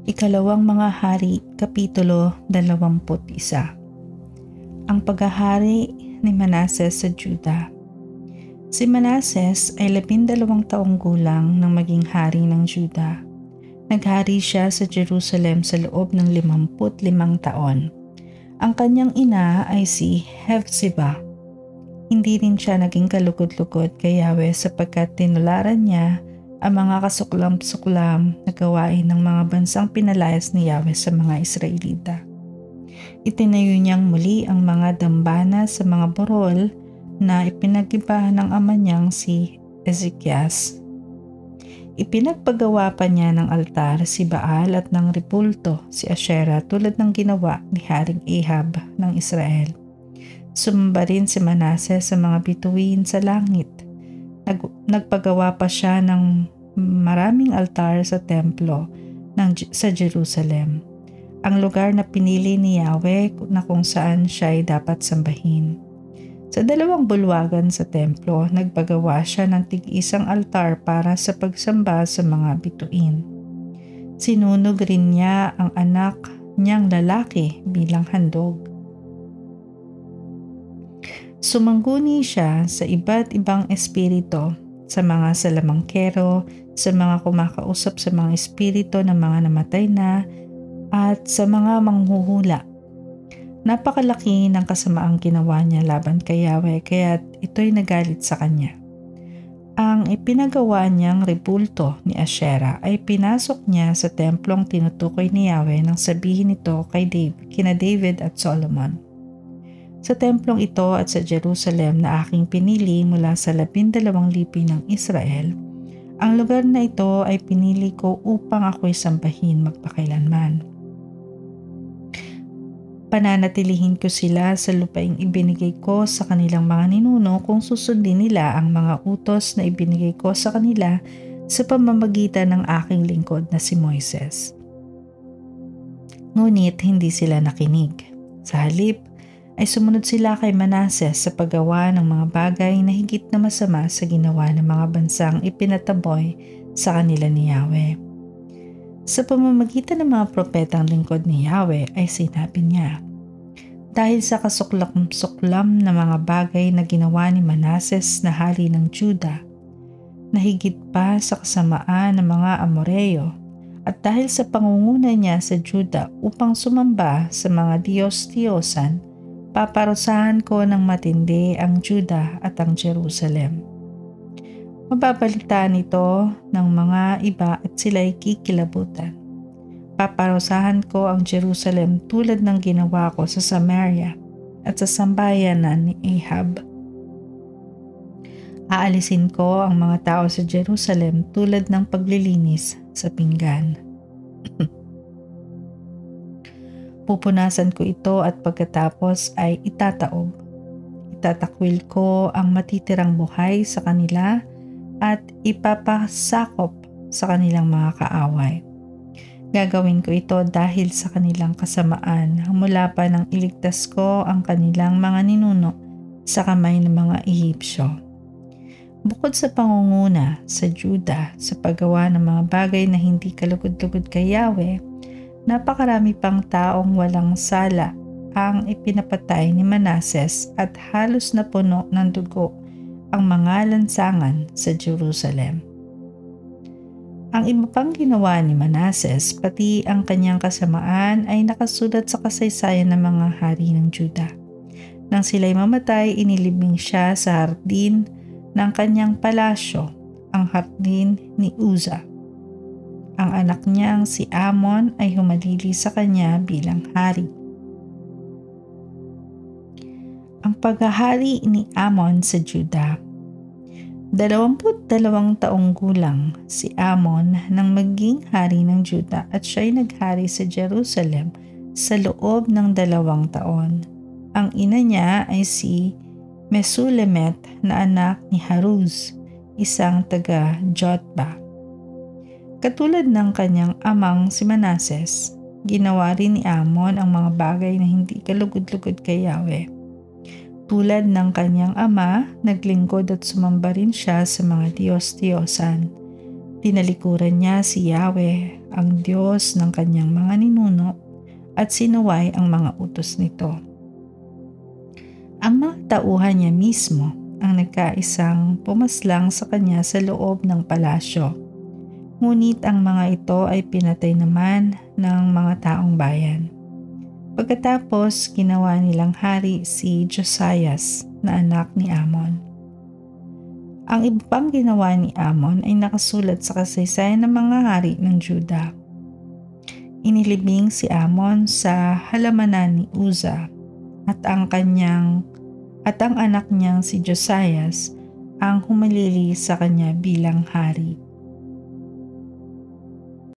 Ikalawang Mga Hari, Kapitulo 21. Ang paghahari ni Manases sa Juda. Si Manases ay 12 taong gulang nang maging hari ng Juda. Naghari siya sa Jerusalem sa loob ng 55 taon. Ang kanyang ina ay si Hephzibah. Hindi rin siya naging kalugod-lugod kay Yahweh sapagkat tinularan niya ang mga kasuklam-suklam na gawain ng mga bansang pinalayas ni Yahweh sa mga Israelita. Itinayo niyang muli ang mga dambana sa mga burol na ipinag-iba ng ama niyang si Ezekias. Ipinagpagawa pa niya ng altar si Baal at ng repulto si Asherah tulad ng ginawa ni Haring Ahab ng Israel. Sumamba rin si Manases sa mga bituin sa langit. Nagpagawa pa siya ng maraming altar sa templo sa Jerusalem, ang lugar na pinili ni Yahweh na kung saan siya ay dapat sambahin. Sa 2 bulwagan sa templo, nagpagawa siya ng tig-isang altar para sa pagsamba sa mga bituin. Sinunog rin niya ang anak niyang lalaki bilang handog. Sumangguni siya sa iba't ibang espiritu, sa mga salamangkero, sa mga kumakausap sa mga espiritu ng mga namatay na, at sa mga manghuhula. Napakalaki ng kasamaang ginawa niya laban kay Yahweh kaya't ito'y nagalit sa kanya. Ang ipinagawa niyang repulto ni Asherah ay pinasok niya sa templong tinutukoy ni Yahweh nang sabihin ito kina David at Solomon. Sa templong ito at sa Jerusalem na aking pinili mula sa 12 lipi ng Israel, ang lugar na ito ay pinili ko upang ako'y sambahin magpakailanman. Pananatilihin ko sila sa lupaing ibinigay ko sa kanilang mga ninuno kung susundin nila ang mga utos na ibinigay ko sa kanila sa pamamagitan ng aking lingkod na si Moises. Ngunit hindi sila nakinig. Sa halip, ay sumunod sila kay Manases sa paggawa ng mga bagay na higit na masama sa ginawa ng mga bansang ipinataboy sa kanila ni Yahweh. Sa pamamagitan ng mga propetang lingkod ni Yahweh ay sinabi niya, dahil sa kasuklam-suklam na mga bagay na ginawa ni Manases na hari ng Juda, na higit pa sa kasamaan ng mga Amoreyo, at dahil sa pangunguna niya sa Juda upang sumamba sa mga Diyos-Diyosan, paparusahan ko ng matindi ang Juda at ang Jerusalem. Mababalitaan ito ng mga iba at sila'y kikilabutan. Paparusahan ko ang Jerusalem tulad ng ginawa ko sa Samaria at sa sambayanan ni Ahab. Aalisin ko ang mga tao sa Jerusalem tulad ng paglilinis sa pinggan. Pupunasan ko ito at pagkatapos ay itataob. Itatakwil ko ang matitirang buhay sa kanila at ipapasakop sa kanilang mga kaaway. Gagawin ko ito dahil sa kanilang kasamaan mula pa nang iligtas ko ang kanilang mga ninuno sa kamay ng mga Ehipsyo. Bukod sa pangunguna sa Juda sa paggawa ng mga bagay na hindi kalugod-lugod kay Yahweh, napakarami pang taong walang sala ang ipinapatay ni Manases at halos na puno ng dugo ang mga lansangan sa Jerusalem. Ang iba pang ginawa ni Manases pati ang kanyang kasamaan ay nakasulat sa kasaysayan ng mga hari ng Juda. Nang sila'y mamatay, inilibing siya sa hardin ng kanyang palasyo, ang hardin ni Uza. Ang anak niyang si Amon ay humalili sa kanya bilang hari. Ang paghahari ni Amon sa Juda. 22 taong gulang si Amon nang maging hari ng Juda at siya'y naghari sa Jerusalem sa loob ng 2 taon. Ang ina niya ay si Mesulemet na anak ni Haruz, isang taga Jotba. Katulad ng kanyang amang si Manases, ginawa rin ni Amon ang mga bagay na hindi kalugod-lugod kay Yahweh. Tulad ng kanyang ama, naglingkod at sumamba rin siya sa mga Diyos-Diyosan. Tinalikuran niya si Yahweh, ang Diyos ng kanyang mga ninuno, at sinuway ang mga utos nito. Ang mga tauhan niya mismo ang nagkaisang pumaslang sa kanya sa loob ng palasyo. Ngunit ang mga ito ay pinatay naman ng mga taong bayan. Pagkatapos, ginawa nilang hari si Josias na anak ni Amon. Ang ibang ginawa ni Amon ay nakasulat sa kasaysayan ng mga hari ng Juda. Inilibing si Amon sa halamanan ni Uza at ang anak niyang si Josias ang humalili sa kanya bilang hari.